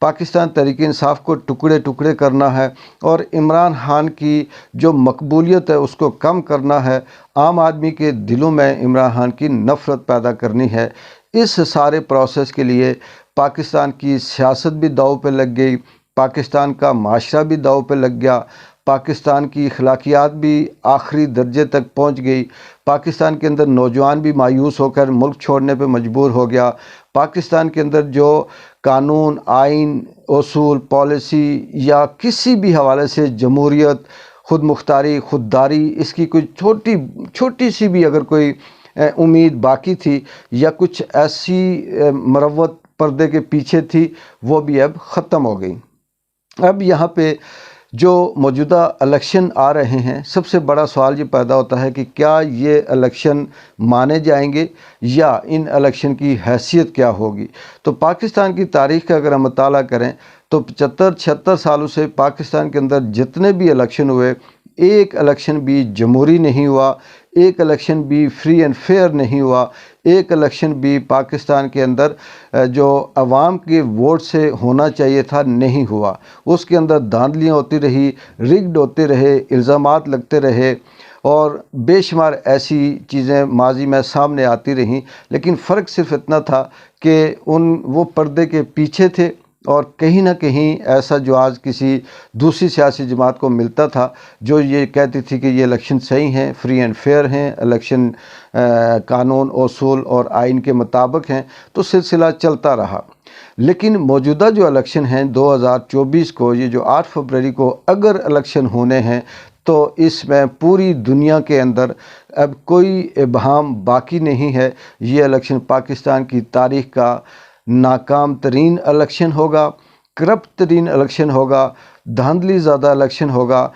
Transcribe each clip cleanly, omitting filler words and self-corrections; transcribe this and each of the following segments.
پاکستان تحریک انصاف کو ٹکڑے ٹکڑے کرنا ہے اور عمران خان کی جو مقبولیت ہے اس کو کم کرنا ہے، عام آدمی کے دلوں میں عمران خان کی نفرت پیدا کرنی ہے۔ اس سارے پروسیس کے لیے پاکستان کی سیاست بھی داؤ پہ لگ گئی، پاکستان کا معاشرہ بھی داؤ پہ لگ گیا، پاکستان کی اخلاقیات بھی آخری درجے تک پہنچ گئی، پاکستان کے اندر نوجوان بھی مایوس ہو کر ملک چھوڑنے پہ مجبور ہو گیا، پاکستان کے اندر جو قانون، آئین، اصول، پالیسی یا کسی بھی حوالے سے جمہوریت، خود مختاری، خودداری، اس کی کوئی چھوٹی سی بھی اگر کوئی امید باقی تھی یا کچھ ایسی مروت پردے کے پیچھے تھی، وہ بھی اب ختم ہو گئی۔ اب یہاں پہ جو موجودہ الیکشن آ رہے ہیں، سب سے بڑا سوال یہ پیدا ہوتا ہے کہ کیا یہ الیکشن مانے جائیں گے یا ان الیکشن کی حیثیت کیا ہوگی؟ تو پاکستان کی تاریخ کا اگر ہم مطالعہ کریں تو 75-76 سالوں سے پاکستان کے اندر جتنے بھی الیکشن ہوئے، ایک الیکشن بھی جمہوری نہیں ہوا، ایک الیکشن بھی فری اینڈ فیئر نہیں ہوا، ایک الیکشن بھی پاکستان کے اندر جو عوام کے ووٹ سے ہونا چاہیے تھا نہیں ہوا۔ اس کے اندر دھاندلیاں ہوتی رہی، رگڈ ہوتے رہے، الزامات لگتے رہے اور بے شمار ایسی چیزیں ماضی میں سامنے آتی رہیں، لیکن فرق صرف اتنا تھا کہ وہ پردے کے پیچھے تھے اور کہیں نہ کہیں ایسا جو آج کسی دوسری سیاسی جماعت کو ملتا تھا جو یہ کہتی تھی کہ یہ الیکشن صحیح ہیں، فری اینڈ فیئر ہیں، الیکشن قانون، اصول اور آئین کے مطابق ہیں، تو سلسلہ چلتا رہا۔ لیکن موجودہ جو الیکشن ہیں 2024 کو، یہ جو 8 فروری کو اگر الیکشن ہونے ہیں تو اس میں پوری دنیا کے اندر اب کوئی ابہام باقی نہیں ہے۔ یہ الیکشن پاکستان کی تاریخ کا ناکام ترین الیکشن ہوگا، کرپٹ ترین الیکشن ہوگا، دھاندلی زیادہ الیکشن ہوگا،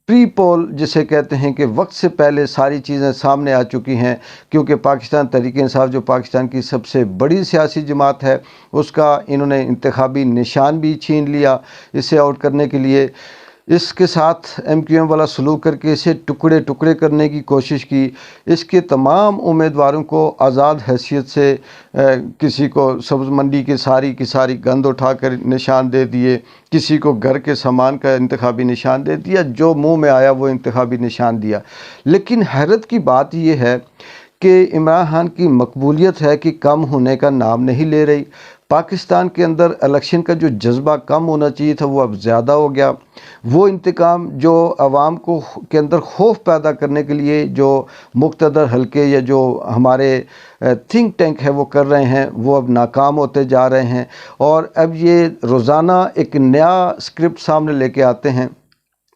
پری پول جسے کہتے ہیں کہ وقت سے پہلے ساری چیزیں سامنے آ چکی ہیں، کیونکہ پاکستان تحریک انصاف جو پاکستان کی سب سے بڑی سیاسی جماعت ہے، اس کا انہوں نے انتخابی نشان بھی چھین لیا اسے آؤٹ کرنے کے لیے۔ اس کے ساتھ ایم کیو ایم والا سلوک کر کے اسے ٹکڑے ٹکڑے کرنے کی کوشش کی، اس کے تمام امیدواروں کو آزاد حیثیت سے کسی کو سبز منڈی کی ساری گند اٹھا کر نشان دے دیے، کسی کو گھر کے سامان کا انتخابی نشان دے دیا، جو منہ میں آیا وہ انتخابی نشان دیا۔ لیکن حیرت کی بات یہ ہے کہ عمران خان کی مقبولیت ہے کہ کم ہونے کا نام نہیں لے رہی۔ پاکستان کے اندر الیکشن کا جو جذبہ کم ہونا چاہیے تھا وہ اب زیادہ ہو گیا۔ وہ انتقام جو عوام کے اندر خوف پیدا کرنے کے لیے جو مقتدر حلقے یا جو ہمارے تھنک ٹینک ہے وہ کر رہے ہیں، وہ اب ناکام ہوتے جا رہے ہیں، اور اب یہ روزانہ ایک نیا اسکرپٹ سامنے لے کے آتے ہیں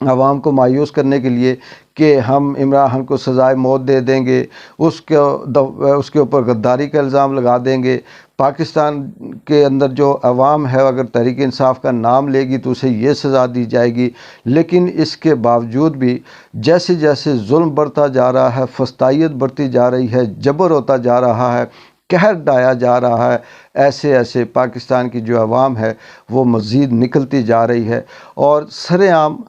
عوام کو مایوس کرنے کے لیے کہ ہم عمران خان کو سزائے موت دے دیں گے، اس کے اوپر غداری کا الزام لگا دیں گے۔ پاکستان کے اندر جو عوام ہے اگر تحریک انصاف کا نام لے گی تو اسے یہ سزا دی جائے گی، لیکن اس کے باوجود بھی جیسے جیسے ظلم بڑھتا جا رہا ہے، فسطائیت بڑھتی جا رہی ہے، جبر ہوتا جا رہا ہے، قہر ڈھایا جا رہا ہے، ایسے پاکستان کی جو عوام ہے وہ مزید نکلتی جا رہی ہے، اور سر عام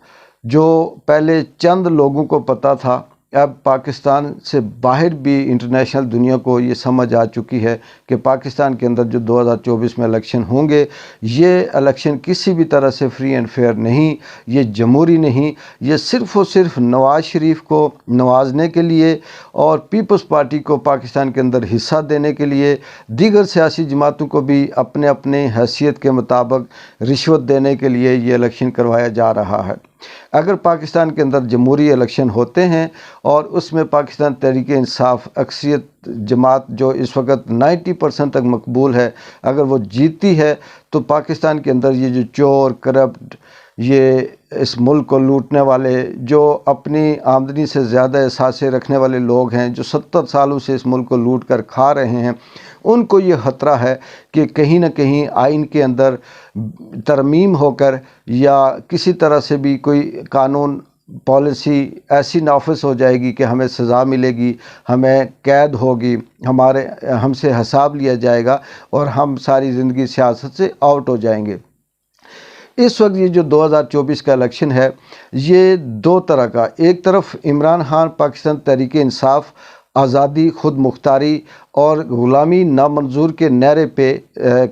جو پہلے چند لوگوں کو پتہ تھا، اب پاکستان سے باہر بھی انٹرنیشنل دنیا کو یہ سمجھ آ چکی ہے کہ پاکستان کے اندر جو 2024 میں الیکشن ہوں گے، یہ الیکشن کسی بھی طرح سے فری اینڈ فیئر نہیں، یہ جمہوری نہیں، یہ صرف اور صرف نواز شریف کو نوازنے کے لیے اور پیپلز پارٹی کو پاکستان کے اندر حصہ دینے کے لیے، دیگر سیاسی جماعتوں کو بھی اپنے اپنے حیثیت کے مطابق رشوت دینے کے لیے یہ الیکشن کروایا جا رہا ہے۔ اگر پاکستان کے اندر جمہوری الیکشن ہوتے ہیں اور اس میں پاکستان تحریک انصاف اکثریت جماعت جو اس وقت 90% تک مقبول ہے، اگر وہ جیتتی ہے تو پاکستان کے اندر یہ جو چور، کرپٹ، یہ اس ملک کو لوٹنے والے، جو اپنی آمدنی سے زیادہ اثاثے رکھنے والے لوگ ہیں، جو 70 سالوں سے اس ملک کو لوٹ کر کھا رہے ہیں، ان کو یہ خطرہ ہے کہ کہیں نہ کہیں آئین کے اندر ترمیم ہو کر یا کسی طرح سے بھی کوئی قانون پالیسی ایسی نافذ ہو جائے گی کہ ہمیں سزا ملے گی، ہمیں قید ہوگی، ہم سے حساب لیا جائے گا اور ہم ساری زندگی سیاست سے آؤٹ ہو جائیں گے۔ اس وقت یہ جو 2024 کا الیکشن ہے یہ دو طرح کا، ایک طرف عمران خان پاکستان تحریک انصاف آزادی، خود مختاری اور غلامی نامنظور کے نعرے پہ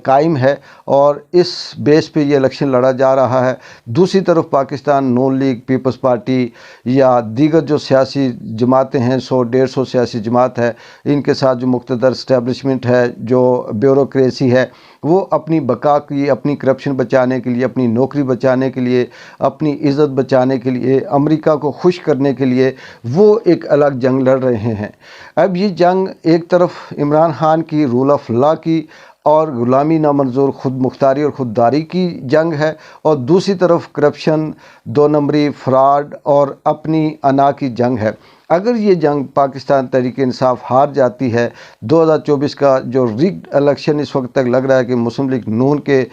قائم ہے اور اس بیس پہ یہ الیکشن لڑا جا رہا ہے۔ دوسری طرف پاکستان نون لیگ، پیپلز پارٹی یا دیگر جو سیاسی جماعتیں ہیں، 100-150 سیاسی جماعت ہے، ان کے ساتھ جو مقتدر اسٹیبلشمنٹ ہے، جو بیوروکریسی ہے، وہ اپنی بقا کی، اپنی کرپشن بچانے کے لیے، اپنی نوکری بچانے کے لیے، اپنی عزت بچانے کے لیے، امریکہ کو خوش کرنے کے لیے وہ ایک الگ جنگ لڑ رہے ہیں۔ اب یہ جنگ ایک طرف عمران خان کی رول آف لا کی اور غلامی نامنظور خود مختاری اور خودداری کی جنگ ہے، اور دوسری طرف کرپشن، دو نمبری، فراڈ اور اپنی انا کی جنگ ہے۔ اگر یہ جنگ پاکستان تحریک انصاف ہار جاتی ہے، 2024 کا جو ریگڈ الیکشن اس وقت تک لگ رہا ہے کہ مسلم لیگ نون کے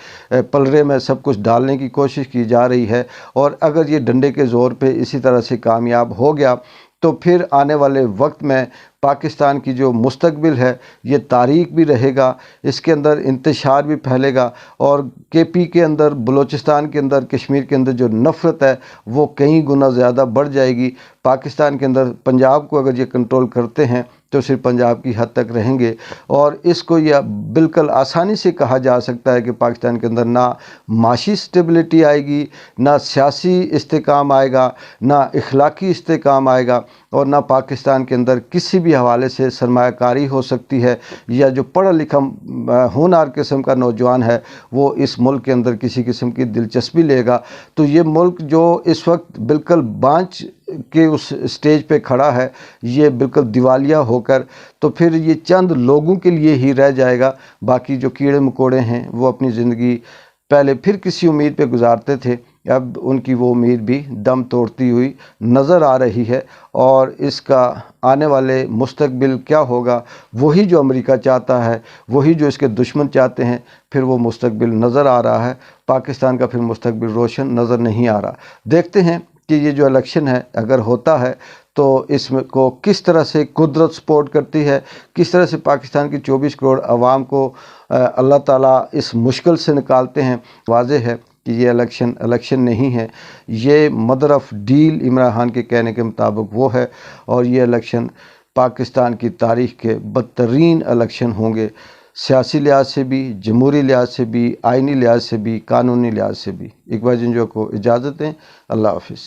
پلڑے میں سب کچھ ڈالنے کی کوشش کی جا رہی ہے، اور اگر یہ ڈنڈے کے زور پہ اسی طرح سے کامیاب ہو گیا تو پھر آنے والے وقت میں پاکستان کی جو مستقبل ہے یہ تاریک بھی رہے گا، اس کے اندر انتشار بھی پھیلے گا، اور کے پی کے اندر، بلوچستان کے اندر، کشمیر کے اندر جو نفرت ہے وہ کئی گنا زیادہ بڑھ جائے گی۔ پاکستان کے اندر پنجاب کو اگر یہ کنٹرول کرتے ہیں تو صرف پنجاب کی حد تک رہیں گے، اور اس کو یہ بالکل آسانی سے کہا جا سکتا ہے کہ پاکستان کے اندر نہ معاشی اسٹیبلٹی آئے گی، نہ سیاسی استحکام آئے گا، نہ اخلاقی استحکام آئے گا، اور نہ پاکستان کے اندر کسی بھی حوالے سے سرمایہ کاری ہو سکتی ہے، یا جو پڑھا لکھا ہونہار قسم کا نوجوان ہے وہ اس ملک کے اندر کسی قسم کی دلچسپی لے گا۔ تو یہ ملک جو اس وقت بالکل بانچ کے اس سٹیج پہ کھڑا ہے، یہ بالکل دیوالیہ ہو کر تو پھر یہ چند لوگوں کے لیے ہی رہ جائے گا۔ باقی جو کیڑے مکوڑے ہیں وہ اپنی زندگی پہلے پھر کسی امید پہ گزارتے تھے، اب ان کی وہ امید بھی دم توڑتی ہوئی نظر آ رہی ہے، اور اس کا آنے والے مستقبل کیا ہوگا وہی جو امریکہ چاہتا ہے، وہی جو اس کے دشمن چاہتے ہیں، پھر وہ مستقبل نظر آ رہا ہے۔ پاکستان کا پھر مستقبل روشن نظر نہیں آ رہا۔ دیکھتے ہیں کہ یہ جو الیکشن ہے اگر ہوتا ہے تو اس میں کو کس طرح سے قدرت سپورٹ کرتی ہے، کس طرح سے پاکستان کی 24 کروڑ عوام کو اللہ تعالیٰ اس مشکل سے نکالتے ہیں۔ واضح ہے کہ یہ الیکشن نہیں ہے، یہ mother of deal Imran Khan کے کہنے کے مطابق وہ ہے، اور یہ الیکشن پاکستان کی تاریخ کے بدترین الیکشن ہوں گے، سیاسی لحاظ سے بھی، جمہوری لحاظ سے بھی، آئینی لحاظ سے بھی، قانونی لحاظ سے بھی۔ اقبال جنجو کو اجازت دیں، اللہ حافظ۔